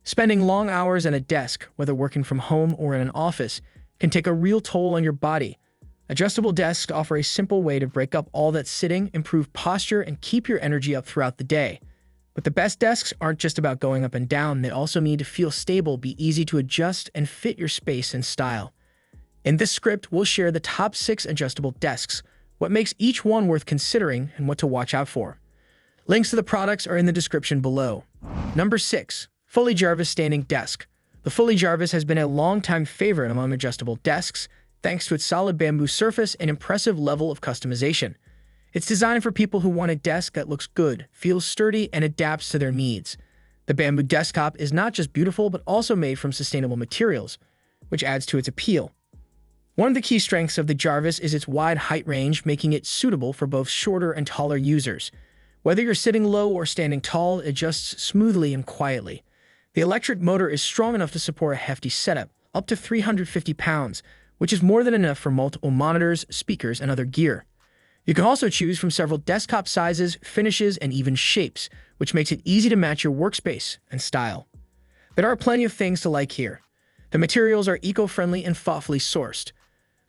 Spending long hours at a desk, whether working from home or in an office, can take a real toll on your body. Adjustable desks offer a simple way to break up all that sitting, improve posture, and keep your energy up throughout the day. But the best desks aren't just about going up and down, they also need to feel stable, be easy to adjust, and fit your space and style. In this script, we'll share the top 6 adjustable desks, what makes each one worth considering, and what to watch out for. Links to the products are in the description below. Number 6. Fully Jarvis Standing Desk. The Fully Jarvis has been a long-time favorite among adjustable desks, thanks to its solid bamboo surface and impressive level of customization. It's designed for people who want a desk that looks good, feels sturdy, and adapts to their needs. The bamboo desktop is not just beautiful, but also made from sustainable materials, which adds to its appeal. One of the key strengths of the Jarvis is its wide height range, making it suitable for both shorter and taller users. Whether you're sitting low or standing tall, it adjusts smoothly and quietly. The electric motor is strong enough to support a hefty setup, up to 350 pounds, which is more than enough for multiple monitors, speakers, and other gear. You can also choose from several desktop sizes, finishes, and even shapes, which makes it easy to match your workspace and style. There are plenty of things to like here. The materials are eco-friendly and thoughtfully sourced.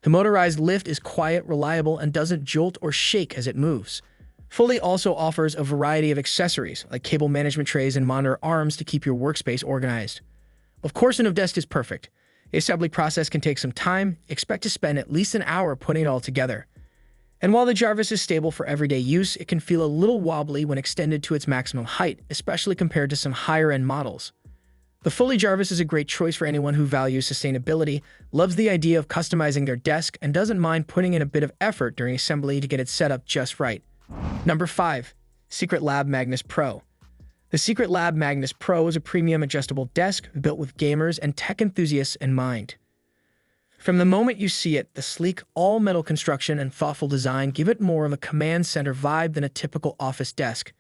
The motorized lift is quiet, reliable, and doesn't jolt or shake as it moves. Fully also offers a variety of accessories, like cable management trays and monitor arms to keep your workspace organized. Of course, no desk is perfect. The assembly process can take some time. Expect to spend at least an hour putting it all together. And while the Jarvis is stable for everyday use, it can feel a little wobbly when extended to its maximum height, especially compared to some higher-end models. The Fully Jarvis is a great choice for anyone who values sustainability, loves the idea of customizing their desk, and doesn't mind putting in a bit of effort during assembly to get it set up just right. Number 5. Secretlab Magnus Pro. The Secretlab Magnus Pro is a premium adjustable desk built with gamers and tech enthusiasts in mind. From the moment you see it, the sleek, all-metal construction and thoughtful design give it more of a command center vibe than a typical office desk.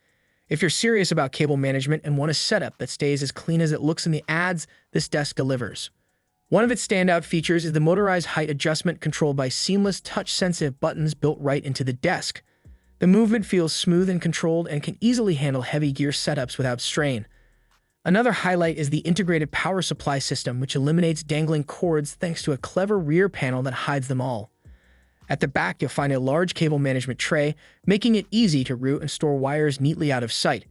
If you're serious about cable management and want a setup that stays as clean as it looks in the ads, this desk delivers. One of its standout features is the motorized height adjustment controlled by seamless touch-sensitive buttons built right into the desk. The movement feels smooth and controlled and can easily handle heavy gear setups without strain. Another highlight is the integrated power supply system, which eliminates dangling cords thanks to a clever rear panel that hides them all. At the back, you'll find a large cable management tray, making it easy to route and store wires neatly out of sight.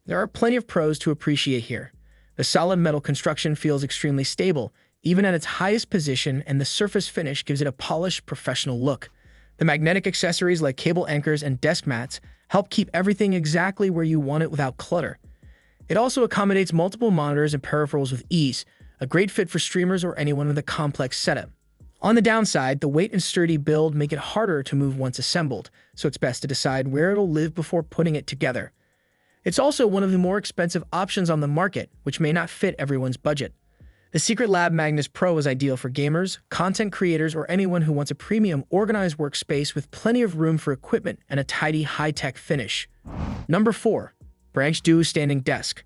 There are plenty of pros to appreciate here. The solid metal construction feels extremely stable, even at its highest position, and the surface finish gives it a polished, professional look. The magnetic accessories like cable anchors and desk mats help keep everything exactly where you want it without clutter. It also accommodates multiple monitors and peripherals with ease, a great fit for streamers or anyone with a complex setup. On the downside, the weight and sturdy build make it harder to move once assembled, so it's best to decide where it'll live before putting it together. It's also one of the more expensive options on the market, which may not fit everyone's budget. The Secretlab Magnus Pro is ideal for gamers, content creators, or anyone who wants a premium, organized workspace with plenty of room for equipment and a tidy, high-tech finish. Number 4. Branch Duo Standing Desk.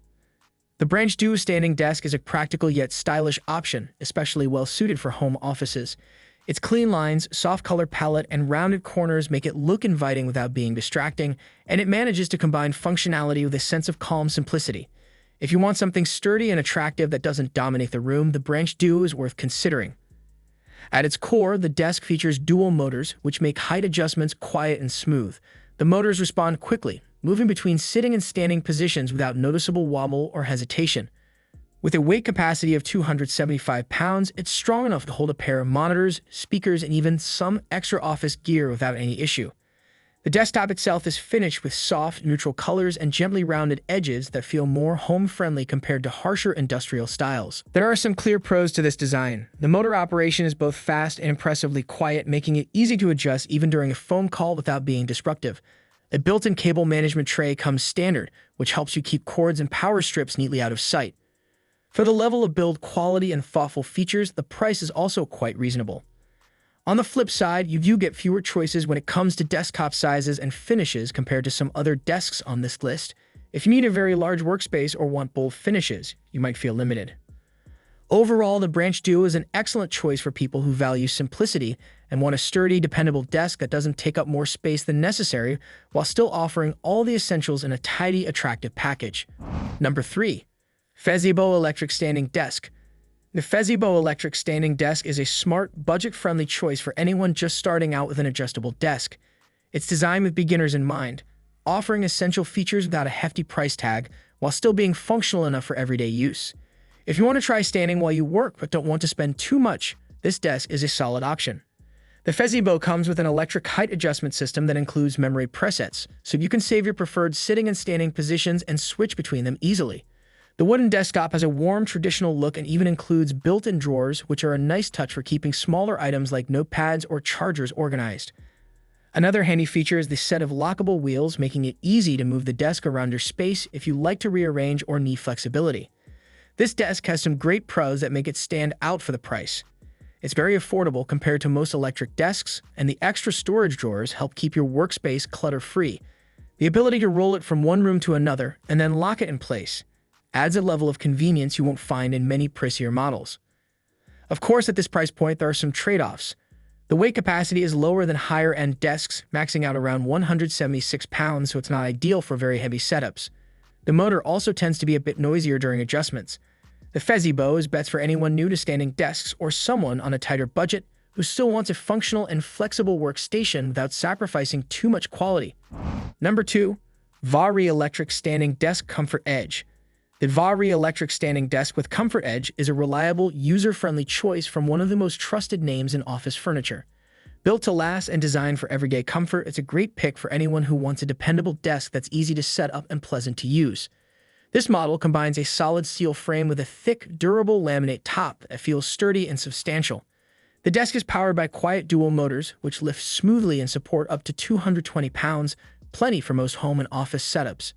The Branch Duo Standing Desk is a practical yet stylish option, especially well-suited for home offices. Its clean lines, soft color palette, and rounded corners make it look inviting without being distracting, and it manages to combine functionality with a sense of calm simplicity. If you want something sturdy and attractive that doesn't dominate the room, the Branch Duo is worth considering. At its core, the desk features dual motors, which make height adjustments quiet and smooth. The motors respond quickly, moving between sitting and standing positions without noticeable wobble or hesitation. With a weight capacity of 275 pounds, it's strong enough to hold a pair of monitors, speakers, and even some extra office gear without any issue. The desktop itself is finished with soft, neutral colors and gently rounded edges that feel more home-friendly compared to harsher industrial styles. There are some clear pros to this design. The motor operation is both fast and impressively quiet, making it easy to adjust even during a phone call without being disruptive. A built-in cable management tray comes standard, which helps you keep cords and power strips neatly out of sight. For the level of build quality and thoughtful features, the price is also quite reasonable. On the flip side, you do get fewer choices when it comes to desktop sizes and finishes compared to some other desks on this list. If you need a very large workspace or want bold finishes, you might feel limited. Overall, the Branch Duo is an excellent choice for people who value simplicity and want a sturdy, dependable desk that doesn't take up more space than necessary while still offering all the essentials in a tidy, attractive package. Number 3. Fezibo Electric Standing Desk. The Fezibo Electric Standing Desk is a smart, budget-friendly choice for anyone just starting out with an adjustable desk. It's designed with beginners in mind, offering essential features without a hefty price tag while still being functional enough for everyday use. If you want to try standing while you work but don't want to spend too much, this desk is a solid option. The Fezibo comes with an electric height adjustment system that includes memory presets, so you can save your preferred sitting and standing positions and switch between them easily. The wooden desktop has a warm, traditional look and even includes built-in drawers, which are a nice touch for keeping smaller items like notepads or chargers organized. Another handy feature is the set of lockable wheels, making it easy to move the desk around your space if you like to rearrange or need flexibility. This desk has some great pros that make it stand out for the price. It's very affordable compared to most electric desks, and the extra storage drawers help keep your workspace clutter-free. The ability to roll it from one room to another and then lock it in place adds a level of convenience you won't find in many pricier models. Of course, at this price point, there are some trade-offs. The weight capacity is lower than higher-end desks, maxing out around 176 pounds, so it's not ideal for very heavy setups. The motor also tends to be a bit noisier during adjustments. The Fezibo is best for anyone new to standing desks or someone on a tighter budget who still wants a functional and flexible workstation without sacrificing too much quality. Number 2. Vari Electric Standing Desk ComfortEdge. The Vari Electric Standing Desk with ComfortEdge is a reliable, user-friendly choice from one of the most trusted names in office furniture. Built to last and designed for everyday comfort, it's a great pick for anyone who wants a dependable desk that's easy to set up and pleasant to use. This model combines a solid steel frame with a thick, durable laminate top that feels sturdy and substantial. The desk is powered by quiet dual motors, which lift smoothly and support up to 220 pounds, plenty for most home and office setups.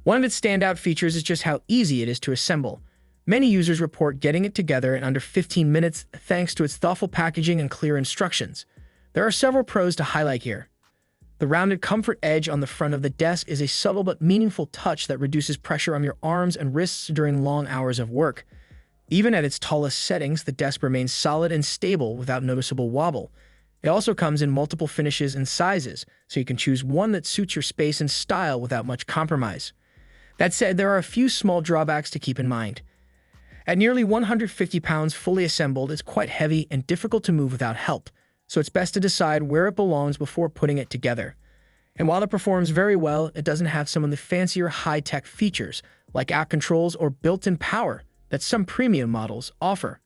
One of its standout features is just how easy it is to assemble. Many users report getting it together in under 15 minutes thanks to its thoughtful packaging and clear instructions. There are several pros to highlight here. The rounded comfort edge on the front of the desk is a subtle but meaningful touch that reduces pressure on your arms and wrists during long hours of work. Even at its tallest settings, the desk remains solid and stable without noticeable wobble. It also comes in multiple finishes and sizes, so you can choose one that suits your space and style without much compromise. That said, there are a few small drawbacks to keep in mind. At nearly 150 pounds fully assembled, it's quite heavy and difficult to move without help, so it's best to decide where it belongs before putting it together. And while it performs very well, it doesn't have some of the fancier high-tech features, like app controls or built-in power, that some premium models offer.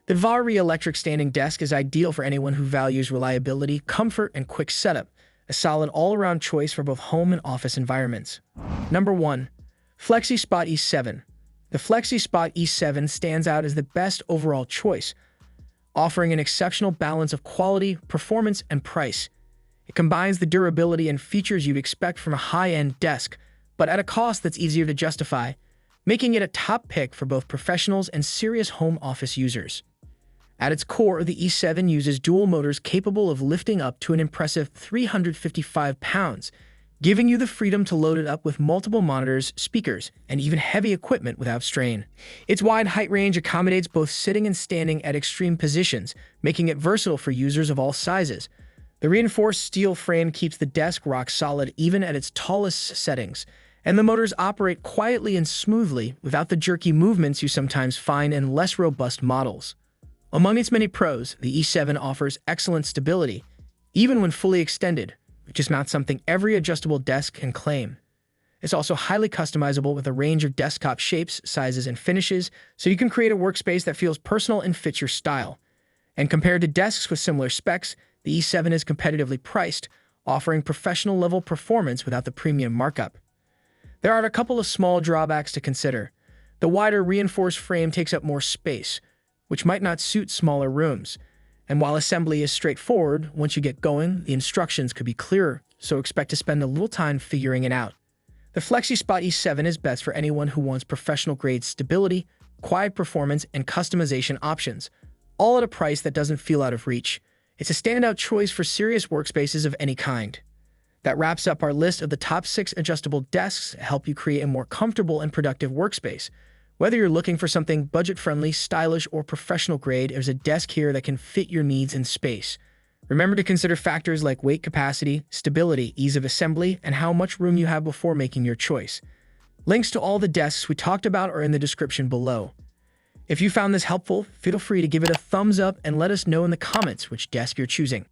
The Vari Electric Standing Desk is ideal for anyone who values reliability, comfort, and quick setup, a solid all-around choice for both home and office environments. Number 1. Flexis Spot E7. The Flexis Spot E7 stands out as the best overall choice, offering an exceptional balance of quality, performance, and price. It combines the durability and features you'd expect from a high-end desk, but at a cost that's easier to justify, making it a top pick for both professionals and serious home office users. At its core, the E7 uses dual motors capable of lifting up to an impressive 355 pounds, giving you the freedom to load it up with multiple monitors, speakers, and even heavy equipment without strain. Its wide height range accommodates both sitting and standing at extreme positions, making it versatile for users of all sizes. The reinforced steel frame keeps the desk rock solid even at its tallest settings, and the motors operate quietly and smoothly without the jerky movements you sometimes find in less robust models. Among its many pros, the E7 offers excellent stability, even when fully extended, which is not something every adjustable desk can claim. It's also highly customizable with a range of desktop shapes, sizes, and finishes, so you can create a workspace that feels personal and fits your style. And compared to desks with similar specs, the E7 is competitively priced, offering professional-level performance without the premium markup. There are a couple of small drawbacks to consider. The wider reinforced frame takes up more space, which might not suit smaller rooms. And while assembly is straightforward, once you get going, the instructions could be clearer, so expect to spend a little time figuring it out. The Flexis Spot E7 is best for anyone who wants professional-grade stability, quiet performance, and customization options, all at a price that doesn't feel out of reach. It's a standout choice for serious workspaces of any kind. That wraps up our list of the top 6 adjustable desks to help you create a more comfortable and productive workspace. Whether you're looking for something budget-friendly, stylish, or professional-grade, there's a desk here that can fit your needs and space. Remember to consider factors like weight capacity, stability, ease of assembly, and how much room you have before making your choice. Links to all the desks we talked about are in the description below. If you found this helpful, feel free to give it a thumbs up and let us know in the comments which desk you're choosing.